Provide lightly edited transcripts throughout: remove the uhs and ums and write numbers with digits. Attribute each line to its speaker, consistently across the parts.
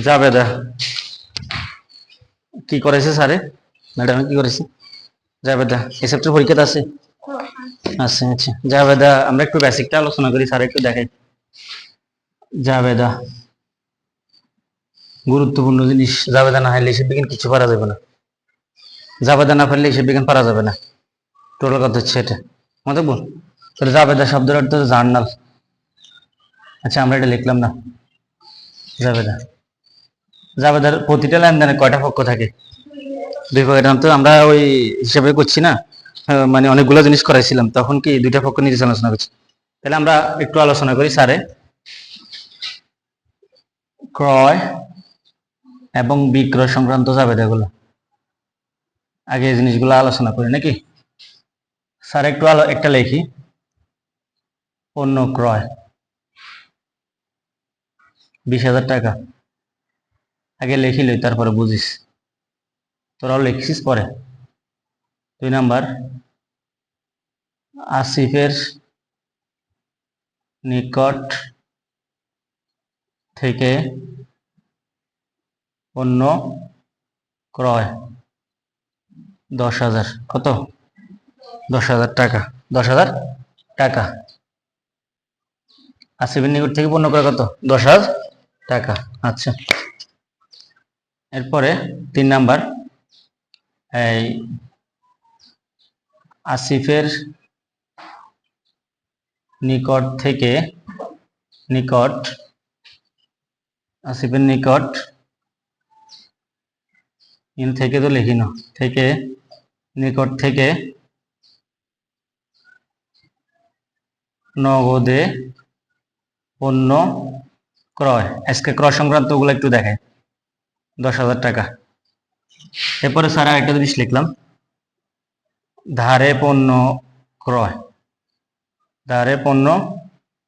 Speaker 1: জাবেদা কি করেছে স্যারে, ম্যাডাম কি করেছে? জাবেদা এই চ্যাপ্টার পরীক্ষাতে আছে? আচ্ছা আচ্ছা, জাবেদা আমরা একটু বেসিকটা আলোচনা করি, স্যার একটু দেখাই। জাবেদা গুরুত্বপূর্ণ জিনিস, জাবেদা না হলে হিসেব বিজ্ঞান কিছু পারা যাবে না, জাবেদা না পারলে হিসেব বিজ্ঞান পারা যাবে না। টোটাল কথা হচ্ছে এটা, মনে বল। তাহলে জাবেদা শব্দের অর্থ জার্নাল। আচ্ছা আমরা এটা লিখলাম না। জাবেদা, জাবেদার প্রতিটা লেনদেনে কয়টা পক্ষ থাকে? দুই পক্ষ। এটা তো আমরা ওই হিসাবে করছি না, মানে অনেকগুলো জিনিস করাইছিলাম, তখন কি দুইটা পক্ষ নিয়ে আলোচনা করছি। তাহলে আমরা একটু আলোচনা করি স্যারে। ক্রয় এবং বিক্রয় সংক্রান্ত জাবেদাগুলো আগে এই জিনিসগুলো আলোচনা করি নাকি? স্যার একটু একটা লেখি। পণ্য ক্রয় 20,000 টাকা, আগে লিখিল তারপরে বুঝিস, তোরাও লিখছিস পরে। 2 নাম্বার, আসিফের নিকট থেকে পণ্য ক্রয় 10,000। কত? 10,000 টাকা। 10,000 টাকা। আসিফের নিকট থেকে পণ্য ক্রয় কত? 10,000 টাকা। আচ্ছা, এরপরে 3 নাম্বার, এই আসিফের নিকট থেকে আসিফের নিকট থেকে তো লিখি না, থেকে নিকট থেকে নগদে পণ্য ক্রয়। আজকে ক্রয় সংক্রান্ত ওগুলো একটু দেখায়। 10,000 টাকা। এরপরে স্যার আরেকটা জিনিস লিখলাম, ধারে পণ্য ক্রয়। ধারে পণ্য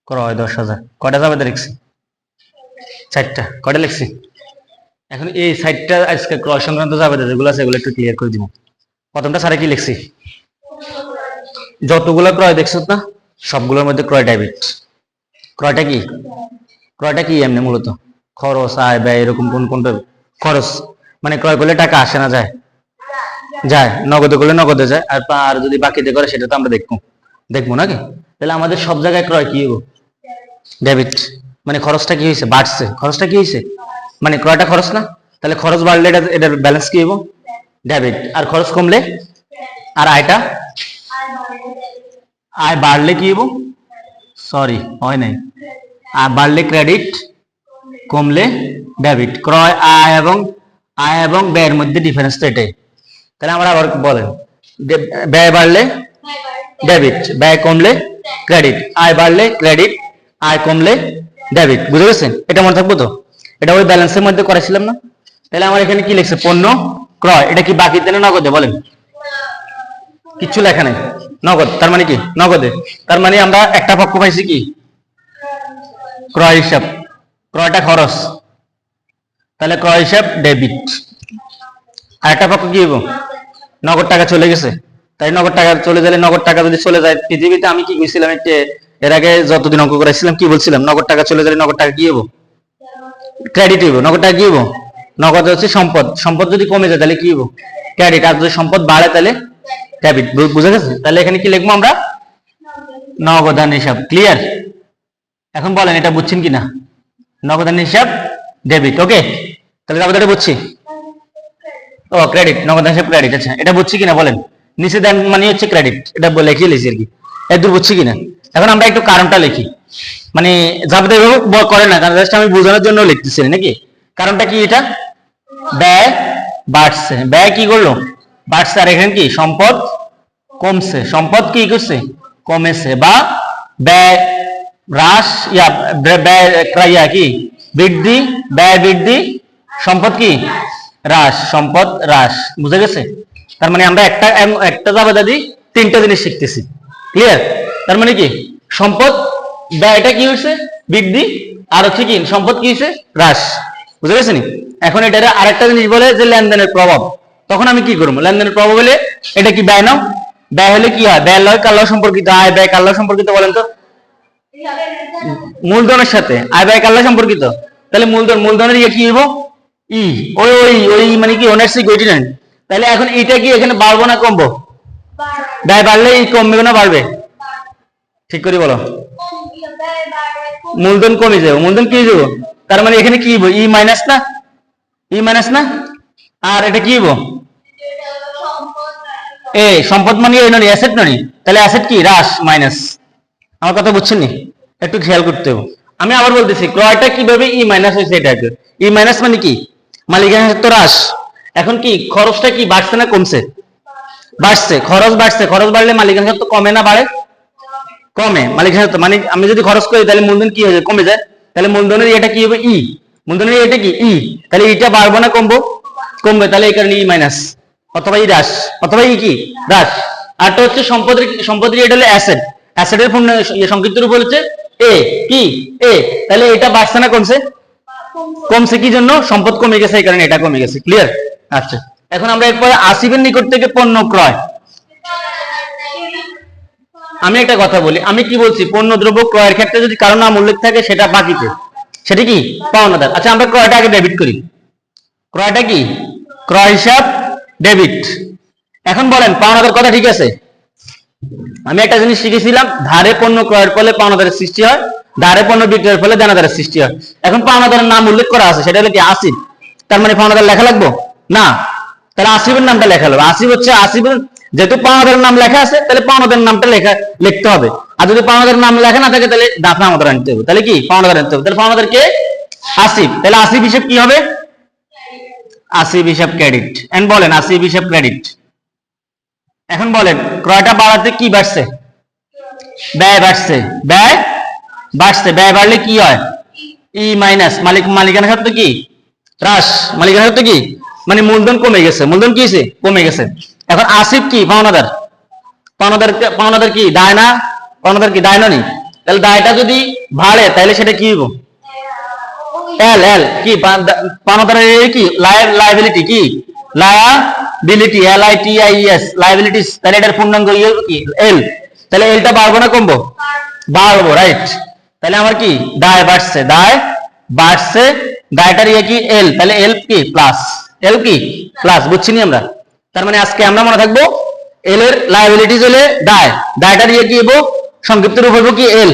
Speaker 1: ক্রয় 10,000। কয়টা জাবেদা লিখছি? 4টা। কয়টা লিখছি? এখন এই 4টা আজকে ক্রয় সংক্রান্ত জাবেদা যেগুলো আছে এগুলো একটু ক্লিয়ার করে দিব। প্রথমটা স্যারে কি লিখছি? যতগুলো ক্রয় দেখছো না সবগুলোর মধ্যে ক্রয় ডেবিট। ক্রয়টা কি? ক্রয়টা কি এমনি মূলত খরচ, আয়, ব্যয়, এরকম কোনটা? খরচ মানে ক্রয় করলে টাকা আসে না যায়? যায়। নগদে করলে নগদে যায়, আর যদি বাকিতে করে সেটা তো আমরা দেখবো নাকি? তাহলে আমাদের সব জায়গায় ক্রয় কি হবো? ডেবিট। মানে খরচটা কি হয়েছে? বাড়ছে। খরচটা কি হয়েছে? মানে ক্রয়টা খরচ না, তাহলে খরচ বাড়লে এটার ব্যালেন্স কি হবো? ডেবিট। আর খরচ কমলে? আর আয় বাড়লে কি হবো? সরি হয় নাই, আর বাড়লে ক্রেডিট, কমলে ডেবিট। ক্রয় আয় এবং ব্যয়ের মধ্যে ডিফারেন্স তো এটাই। তাহলে আমরা আবার বলেন, ব্যয় বাড়লে ডেবিট, ব্যয় কমলে ক্রেডিট, আয় বাড়লে ক্রেডিট, আয় কমলে ডেবিট। বুঝে গেছেন? এটা মনে থাকবো তো? এটা ওই ব্যালেন্সের মধ্যে করেছিলাম না? তাহলে আমার এখানে কি লিখছে? পণ্য ক্রয়। এটা কি বাকিতে না নগদে বলেন? কিচ্ছু লেখা নেই, নগদ। তার মানে কি? নগদে। তার মানে আমরা একটা পক্ষ পাইছি কি? ক্রয় হিসাব। ক্রয়টা খরচ, তাহলে ক্রয় হিসাব ডেবিট। আর একটা পক্ষ কি হবো? নগদ টাকা চলে গেছে, তাই নগদ টাকা চলে গেলে, নগদ টাকা যদি চলে যায় পৃথিবীতে, আমি কি কইছিলাম এর আগে যতদিন অঙ্ক করেছিলাম, কি বলছিলাম? নগদ টাকা চলে গেলে নগদ টাকা কি হবো? ক্রেডিট হইব। নগদ টাকা কি হবো? নগদ হচ্ছে সম্পদ। সম্পদ যদি কমে যায় তাহলে কি হবো? ক্রেডিট। আর যদি সম্পদ বাড়ে তাহলে ডেবিট। বুঝে গেছে? তাহলে এখানে কি লিখবো আমরা? নগদান হিসাব। ক্লিয়ার? এখন বলেন এটা বুঝছেন কিনা? নগদান হিসাব ডেবিট। ওকে, তাহলে আমরা বুঝছি। ও ক্রেডিট, নগদান হিসাব ক্রেডিট। আচ্ছা, এটা বুঝছি কিনা বলেন? নিচে দেন মানে হচ্ছে ক্রেডিট, এটা লিখে লিখছি আর কি। এদূর বুঝছি কিনা? এখন আমরা একটু কারণটা লিখি, মানে জাবেদা এভাবে করে না, কারণ জাস্ট আমি বোঝানোর জন্য লিখতেছি নাকি। কারণটা কি? এটা ব্যয় বাড়ছে। ব্যয় কি করলো? বাড়ছে। আর এখানে কি? সম্পদ কমছে। সম্পদ কি করছে? কমেছে। বা ব্যয় হ্রাস, ব্যয় কি বৃদ্ধি, ব্যয় বৃদ্ধি, সম্পদ কি হ্রাস, সম্পদ হ্রাস। বুঝে গেছে? তার মানে আমরা একটা জাবেদা দিই 3টা জিনিস শিখতেছি। ক্লিয়ার? তার মানে কি? সম্পদ ব্যয়টা কি হয়েছে? বৃদ্ধি। আর হচ্ছে কি? সম্পদ কি হয়েছে? হ্রাস। বুঝে গেছেন? এখন এটা আরেকটা জিনিস বলে যে লেনদেনের প্রভাব। তখন আমি কি করবো? লেনদেনের প্রভাব হলে এটা কি ব্যয় নাও? ব্যয় হলে কি হয়? ব্যয় লয় কার লগে সম্পর্কিত? আয় ব্যয় কার লগে সম্পর্কিত বলেন তো? মূলধনের সাথে আয় ব্যয় কার লাগে সম্পর্কিত, তাহলে মূলধনের ইয়ে কি হইব ই, ওই ওই ওই মানে কি ওনার সিকিউরিটি নেন। তাহলে এখন এটা কি এখানে বাড়বো না কমবো, ব্যয় বাড়লে ই কমবে না বাড়বে, ঠিক করে বলো। মূলধন কমে যাবে, মূলধন কি যাবো, তার মানে এখানে কি হইব ই মাইনাস না, ই মাইনাস না, আর এটা কি হইব এ, সম্পদ মানে এই নয় অ্যাসেট নয়, তাহলে অ্যাসেট কি হ্রাস মাইনাস। আমার কথা বুঝছেন নি, একটু খেয়াল করতে হবে। আমি আবার বলতেছি ক্রয়টা কিভাবে ই মাইনাস হয়েছে, এটা ই মাইনাস মানে কি মালিকানা সত্ত্ব হ্রাস। এখন কি খরচটা কি বাড়ছে না কমছে, বাড়ছে, খরচ বাড়ছে, খরচ বাড়লে মালিকানা সত্ত্ব কমে না বাড়ে, কমে মালিকানা সত্ত্ব, মানে আমি যদি খরচ করি তাহলে মূলধন কি হয়ে যায় কমে যায়, তাহলে মূলধনের এটা কি হবে ই, মূলধনের এটা কি ই, তাহলে এটা বাড়বো না কমবো, কমবে, তাহলে এই কারণে ই মাইনাস অথবা ই হ্রাস, অথবা ই কি হ্রাস। আরটা হচ্ছে সম্পদের এটা হলো অ্যাসেট, অ্যাসেটের পূর্ণ সংক্ষিপ্ত রূপ হচ্ছে এ, কি এ, তাহলে এটা বাড়ছে না কমছে, কমছে কি জন্য সম্পদ কমে গেছে এই কারণে এটা কমে গেছে, ক্লিয়ার। আচ্ছা এখন আমরা এরপর আসিফের নিকট থেকে পণ্য ক্রয়। আমি একটা কথা বলি, আমি কি বলছি পণ্য দ্রব্য ক্রয়ের ক্ষেত্রে যদি কারো নাম উল্লেখ থাকে সেটা বাকিতে, সেটা কি পাওনাদার। আচ্ছা আমরা ক্রয়টা আগে ডেবিট করি, ক্রয়টা কি ক্রয় হিসাব ডেবিট। এখন বলেন পাওনাদার কথা ঠিক আছে, আমি একটা জিনিস শিখেছিলাম ধারে পণ্য ক্রয়ের ফলে পাওনাদারের সৃষ্টি হয়, ধারে পণ্য বিক্রয়ের ফলে দেনাদারের সৃষ্টি হয়। এখন পাওনাদারের নাম উল্লেখ করা আছে সেটা হলো কি আসিফ, তার মানে পাওনাদার লেখা লাগবো না, তাহলে আসিফের নামটা লেখা লাগবে। আসিফ হচ্ছে আসিফের, যেহেতু পাওনাদারের নাম লেখা আছে তাহলে পাওনাদারের নামটা লিখতে হবে, আর যদি পাওনাদারের নাম লেখা না থাকে তাহলে পাওনাদার আনতে হবে, তাহলে কি পাওনাদার আনতে হবে, তাহলে পাওনাদার কে আসিফ, তাহলে আসিফ হিসেব কি হবে আসিফ হিসাব ক্রেডিট। এন্ড বলেন আসিফ হিসাব ক্রেডিট। এখন বলেন ক্রয়টা বাড়াতে কি বাড়ছে, ব্যয় বাড়ছে, ব্যয় বাড়ছে, ব্যয় বাড়লে কি হয় ই মাইনাস, মালিকানা সত্ত্ব কি হ্রাস, মালিকানা সত্ত্ব কি মানে মূলধন কমে গেছে, মূলধন কি হয়েছে কমে গেছে। এখন আসিফ কি পাওনাদার, পাওনাদার কি দায় না, পাওনাদার কি দায় না নি, তাহলে দায়টা যদি বাড়ে তাহলে সেটা কি হইব এল, এল কি পাওনাদারের কি লায়াবিলিটি, কি লায়াবিলিটি, LITIES লায়াবিলিটিস, তাহলে এটার পূর্ণাঙ্গ কি এল, তাহলে এলটা বাড়বো না কমবো, বাড়বো, রাইট। তাহলে আমার কি দায় বাড়ছে, দায় বাড়ছে, দায়টার ইয়ে কি এল, তাহলে এল কি প্লাস, এল কি প্লাস, বুঝছিনি আমরা। তার মানে আজকে আমরা মনে থাকবো এল এর লায়াবিলিটিস হলে দায়, দায়টার ইয়ে কি হইব সংক্ষিপ্ত রূপ হইব কি এল,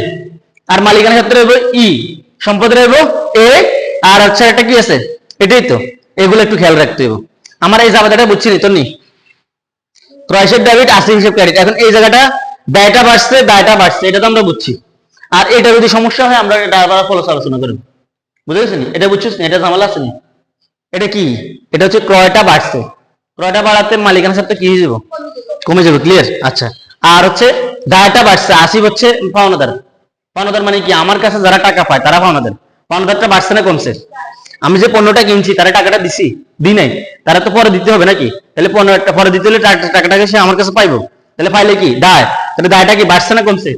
Speaker 1: আর মালিকানা ক্ষেত্রে হইব ই, সম্পদের হইব এ, আর হচ্ছে একটা কি আছে এটাই তো, এগুলো একটু খেয়াল রাখতে হইব। আমার এই জায়গাটা বুঝছিনি তো নি, ক্রয় হিসেব ডেবিট আসিফ হিসেব ক্রেডিট। এখন এই জায়গাটা ব্যয়টা বাড়ছে দায়টা বাড়ছে এটা তো আমরা বুঝছি, আর এটা যদি সমস্যা হয় আমরা এটা আবার ফলো আলোচনা করব, বুঝে গেছেন, এটা বুঝছিস এটা ঝামেলা আছে নি, এটা কি এটা হচ্ছে ক্রয়টা বাড়ছে, ক্রয়টা বাড়াতে মালিকানা সত্ত্ব কি হয়ে যাব কমে যাবে, ক্লিয়ার। আচ্ছা আর হচ্ছে দায়টা বাড়ছে, আসিফ হচ্ছে পাওনাদার, পাওনাদার মানে কি আমার কাছে যারা টাকা পায় তারা পাওনাদার, পাওনাদারটা বাড়ছে না কমছে, আমি যে পণ্যটা কিনছি তারা টাকাটা দিছি দিই নাই, তারা তো পরে দিতে হবে নাকি, তাহলে পণ্যটা পরে দিতে হলে টাকাটাকে সে আমার কাছে পাইবো, তাহলে পাইলে কি দায়, তাহলে দায়টা কি বাড়ছে না কমছে,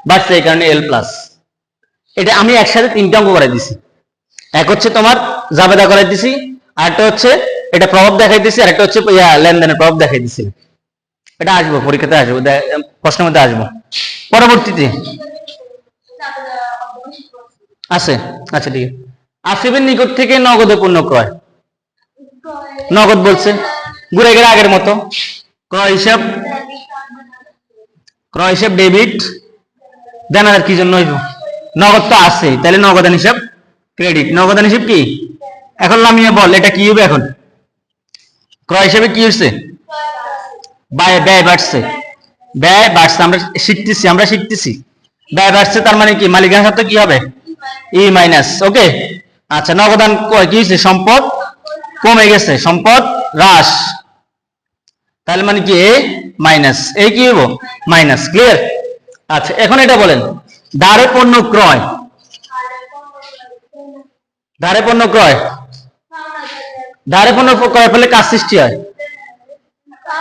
Speaker 1: বাড়ছে, এই কারণে এল প্লাস। এটা আমি একসাথে তিনটা অঙ্ক করাই দিছি, এক হচ্ছে তোমার জাবেদা করাই দিছি, আরেকটা হচ্ছে এটা প্রভাব দেখাই দিছি, আর একটা হচ্ছে লেনদেনের প্রভাব দেখাই দিছি। এটা আসবো পরীক্ষাতে, আসবো প্রশ্নের মধ্যে আসবো পরবর্তীতে আছে। আচ্ছা ঠিক আছে, আসিফের নিকট থেকে নগদে পণ্য ক্রয়, নগদ বলছে ঘুরে গেলে আগের মতো, ক্রয় হিসাব ডেবিট, দেনাদার কি জন্য হইব নগদ তো আছে, তাহলে নগদান হিসাব ক্রেডিট, নগদান হিসাব কি এখন নামিয়ে বল এটা কি হবে, এখন ক্রয় হিসাবে কি হচ্ছে ব্যয় বাড়ছে, ব্যয় বাড়ছে, আমরা শিখতেছি ব্যয় বাড়ছে, তার মানে কি মালিকানা সত্ত্ব কি হবে ই মাইনাস, ওকে। আচ্ছা নগদান কি হয়েছে সম্পদ কমে গেছে, সম্পদ হ্রাস, তাহলে মানে কি এ মাইনাস, এই কি হইব মাইনাস, ক্লিয়ার। আচ্ছা এখন এটা বলেন ধারে পণ্য ক্রয়, ধারে পণ্য ক্রয়, ধারে পণ্য ক্রয় ফলে কাজ সৃষ্টি হয়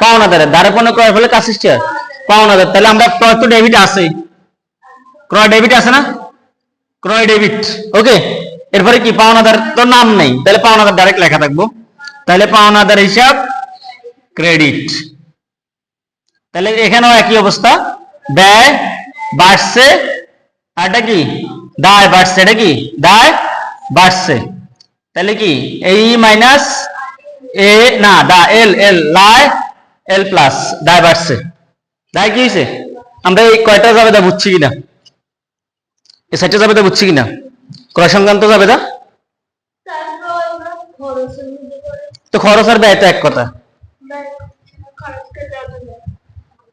Speaker 1: পাওনাদারের, ধারে পণ্য ক্রয় ফলে কাজ সৃষ্টি হয় পাওনাদার, তাহলে আমরা ক্রয় তো ডেবিট আছে, ক্রয় ডেবিট আছে না, ক্রয় ডেবিট, ওকে। এরপরে কি পাওনাদার তো নাম নেই, তাহলে পাওনাদার ডাইরেক্ট লেখা থাকবো, তাহলে পাওনাদার হিসাব ক্রেডিট। তাহলে এখানেও একই অবস্থা, ব্যয় বাড়ছে আর এটা কি দায় বাড়ছে, এটা কি দায় বাড়ছে, তাহলে কি এই মাইনাস এ না দা এল এল লাই এল প্লাস দায় বাড়ছে, দায় কি হয়েছে? আমরা এই কয়টা যাবে দা বুঝছি কিনা, এই সাইডটা যাবে দা বুঝছি কিনা, ক্রয় সংক্রান্ত যাবে দা, তো খরচ আর ব্যয় তো এক কথা,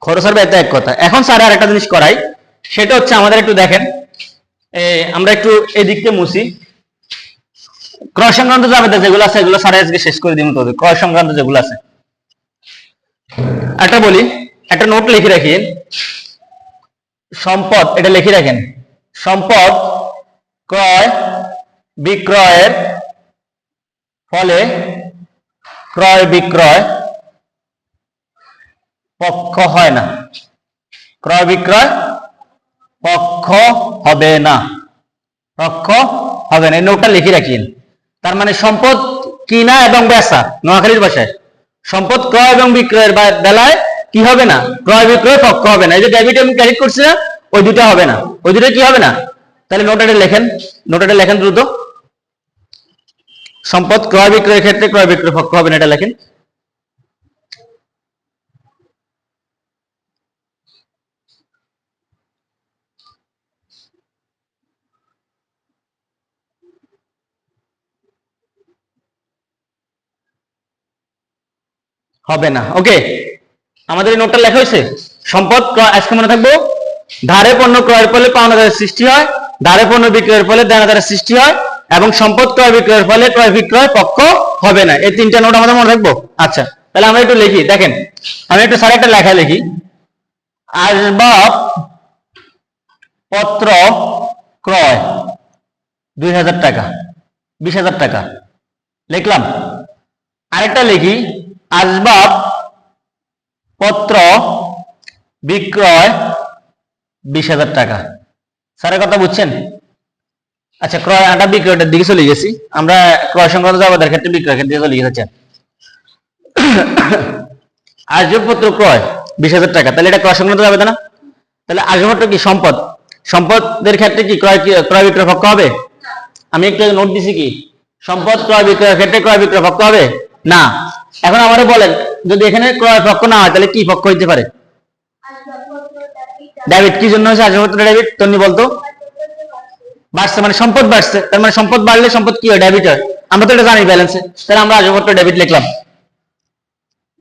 Speaker 1: খরচ আর ব্যয় তো এক কথা। এখন স্যার আর একটা জিনিস করাই, সেটা হচ্ছে আমাদের একটু দেখেন, আমরা একটু এদিককে মুছি, ক্রয় সংক্রান্ত যাবে যেগুলো আছে এগুলো স্যার আজকে শেষ করে দিব, তো ক্রয় সংক্রান্ত যেগুলো আছে একটা বলি, একটা নোট লিখে রাখেন, সম্পদ এটা লিখে রাখেন, সম্পদ ক্রয় বিক্রয়ের ফলে ক্রয় বিক্রয় পক্ষ হয় না, ক্রয় বিক্রয় পক্ষ হবে না, পক্ষ হবে না, এই নোটটা লিখে রাখেন। তার মানে সম্পদ কিনা এবং বেচা, নোয়াখালীর ভাষায় সম্পদ ক্রয় এবং বিক্রয়ের বেলায় কি হবে না, ক্রয় বিক্রয় পক্ষ হবে না। এই যে ডেবিট এবং ক্রেডিট করছি না, ওই দুটো হবে না, ওই দুটো কি হবে না। তাহলে নোটাটা লেখেন, নোটাটা লেখেন দ্রুত, সম্পদ ক্রয় বিক্রয়ের ক্ষেত্রে ক্রয় বিক্রয় পক্ষ হবে না, এটা লেখেন। হবে না, ওকে। আমাদের এই নোটটা লেখা হয়েছে, সম্পদ আজকে মনে থাকবো, ধারে পণ্য ক্রয়ের ফলে পাওনাদারের সৃষ্টি হয়, ধারে পণ্য বিক্রয়ের ফলে দেনাদারের সৃষ্টি হয়, এবং সম্পদ ক্রয় বিক্রয়ের ফলে ক্রয় বিক্রয় পক্ষ হবে না। এই তিনটা নোট আমাদের মনে রাখবো। আচ্ছা, তাহলে আমরা একটু লিখি, দেখেন আমি একটু স্যার একটা লেখা লিখি, আসবাব পত্র ক্রয় 2000 টাকা, 20,000 টাকা লিখলাম। আরেকটা লিখি, আসবাব পত্র বিক্রয় 20,000 টাকা। স্যারের কথা বুঝছেন? আচ্ছা, ক্রয় আটা বিক্রয়টার দিকে চলে গেছি আমরা, ক্রয় সংক্রান্ত যাবাদের ক্ষেত্রে বিক্রয় ক্ষেত্রে চলে গেছে। আসবাবপত্র ক্রয় 20,000 টাকা, তাহলে এটা ক্রয় সংক্রান্ত যাবে না? তাহলে আসবাবপত্র কি সম্পদ, সম্পদের ক্ষেত্রে কি ক্রয় বিক্রয় পক্ষ হবে? আমি একটু নোট দিছি কি, সম্পদ ক্রয় বিক্রয়ের ক্ষেত্রে ক্রয় বিক্রয় পক্ষ হবে না। এখন আমারে বলেন, যদি এখানে ক্রয় পক্ষ না হয় তাহলে কি পক্ষ হইতে পারে? ডেবিট। কি জন্য হচ্ছে আসবাবপত্র ডেবিট? তন্নি বলতো। বাড়ছে মানে সম্পদ বাড়ছে, তার মানে সম্পদ বাড়লে সম্পদ কি হয়? ডেবিট হয়। আমরা তো এটা জানি ব্যালেন্সে, তাহলে আমরা আসবাবপত্র ডেবিট লিখলাম।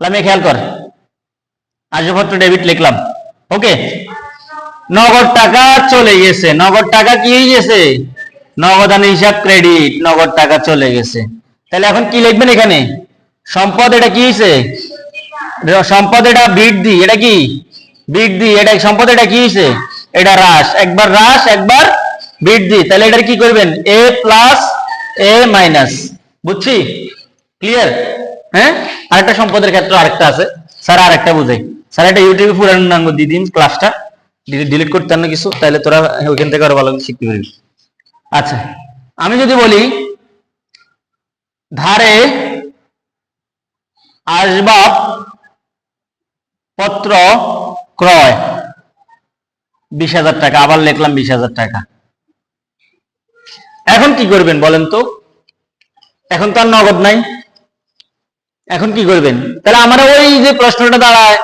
Speaker 1: আমি খেয়াল কর, আসবাবপত্র ডেবিট লিখলাম, ওকে। নগদ টাকা চলে গেছে, নগদ টাকা কি হয়ে গেছে? নগদান হিসাব ক্রেডিট, নগদ টাকা চলে গেছে। তাহলে এখন কি লিখবেন এখানে? সম্পদ এটা কি হয়েছে? সম্পদ এটা বৃদ্ধি, এটা কি বৃদ্ধি, এটা সম্পদ এটা কি হয়েছে? এটা হ্রাস, একবার হ্রাস একবার বৃদ্ধি। তাহলে এটা কি করবেন? এ প্লাস এ মাইনাস। বুঝছি? ক্লিয়ার? হ্যাঁ, আরেকটা সম্পদের ক্ষেত্রে আরেকটা আছে, স্যার আরেকটা বুঝাই। স্যার এটা ইউটিউবে পুরান দিয়ে দিন, ক্লাসটা ডিলিট করতে না কিছু, তাহলে তোরা ওইখান থেকে আরো ভালো শিখতে পারবি। আচ্ছা, আমি যদি বলি ধারে আসবাব পত্র ক্রয় 20,000 টাকা, আবার লিখলাম 20,000 টাকা। এখন কি করবেন বলেন তো? এখন তো আর নগদ নাই, এখন কি করবেন? তাহলে আমার ওই যে প্রশ্নটা দাঁড়ায়,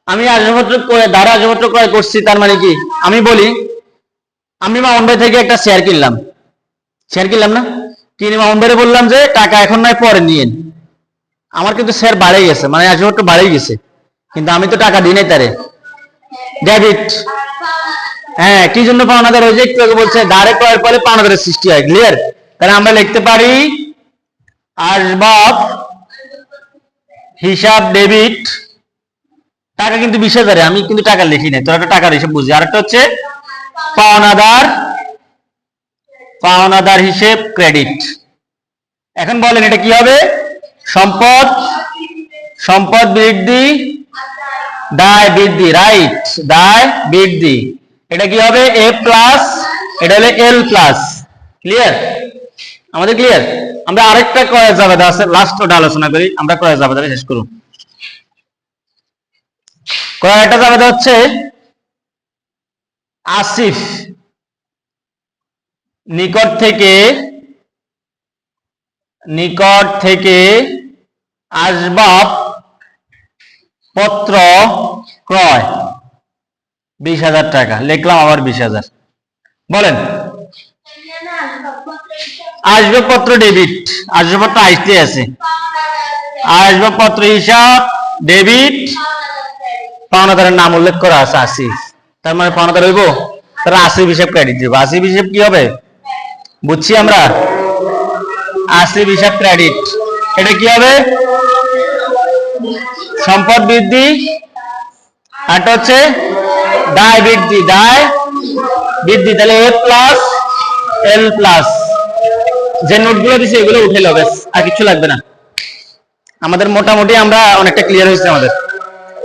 Speaker 1: আমি আসবাবপত্র ধারে আসবাবপত্র ক্রয় করছি, তার মানে কি? আমি বলি আমি মামুন ভাই থেকে একটা শেয়ার কিনলাম, শেয়ার কিনলাম না, কিনে মামুন ভাইরে বললাম যে টাকা এখন নয় পরে নিয়েন। আমার কিন্তু শেয়ার বাড়ে গেছে, মানে আসবাবপত্র বাড়ে গেছে, কিন্তু আমি তো টাকা দিই নাই তারে, ডেবিট। হ্যাঁ, কি জন্য পাওনাদার? ওই যে একটু আগে বলছে ধারে ক্রয়ের ফলে পাওনাদারের সৃষ্টি হয়, ক্লিয়ার? তাহলে আমরা লিখতে পারি আসবাব হিসাব ডেবিট, টাকা কিন্তু 20,000, আমি কিন্তু টাকা লিখি নাই, তোরা একটা টাকার হিসাব বুঝি। আর একটা হচ্ছে পাওনাদার, পাওনাদার হিসেব ক্রেডিট। এখন বলেন এটা কি হবে? সম্পদ, সম্পদ বৃদ্ধি, দায় বৃদ্ধি, রাইট, দায় বৃদ্ধি। এটা কি হবে? এ প্লাস, এটা হলো এল প্লাস। ক্লিয়ার? আমাদের ক্লিয়ার? আমরা আরেকটা ক্রয় জাবেদা আছে, লাস্ট ওটা আলোচনা করি, আমরা ক্রয় জাবেদা শেষ করব। ক্রয়টা জাবেদা হচ্ছে আসিফ নিকট থেকে আসবাব পত্র ক্রয় 20,000 টাকা, লিখলাম আবার 20,000। বলেন আসবাবপত্র ডেবিট, আসবাবপত্র আইসতে আছে, আসবাবপত্র হিসাব ডেবিট, পাওনাদারের নাম উল্লেখ করা আছে 80, তার মানে পাওনাদার হইব, তারা 80 হিসাব ক্রেডিট দিব। 80 হিসাব কি হবে বুঝছি আমরা, 80 হিসাব ক্রেডিট। এটা কি হবে সম্পদ বৃদ্ধি, আর হচ্ছে দায় বৃদ্ধি, তাহলে এ প্লাস এল প্লাস। যে নোটগুলো দিছে এগুলো উঠে লো, ব্যাস আর কিছু লাগবে না আমাদের। মোটামুটি আমরা অনেকটা ক্লিয়ার হয়েছে আমাদের।